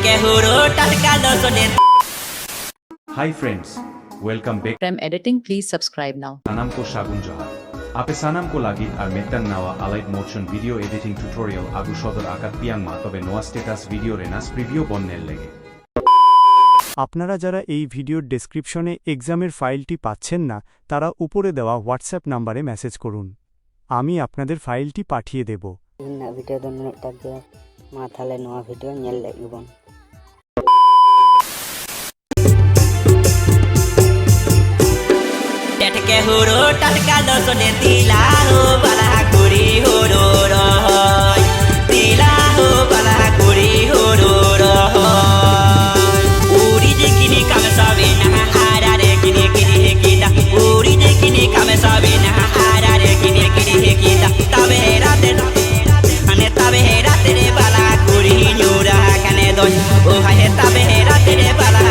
Hi friends, welcome back. Prem Editing, please subscribe now. Sanam ko shagun johar. Ape sanam ko lagit ar metan nawa allied motion video editing tutorial agu shodor akat piang ma tobe noa status video renas preview bonnel lege. আপনারা যারা এই ভিডিওর ডেসক্রিপশনে এক্সামের ফাইলটি পাচ্ছেন না তারা উপরে দেওয়া হোয়াটসঅ্যাপ নাম্বারে মেসেজ করুন আমি আপনাদের ফাইলটি পাঠিয়ে দেব video do minute tag dia ma thale noa video nyel legibon Tetke huro tatkalo sone tila ho bala kuri huro roy tila ho bala kuri huro roy uri de kini kame sabe na ara de kini kini hekita uri de kini kame sabe na ara de kini kini hekita tabe rate ane tabe rate re bala kuri nyura kane doy o ha tabe rate re bala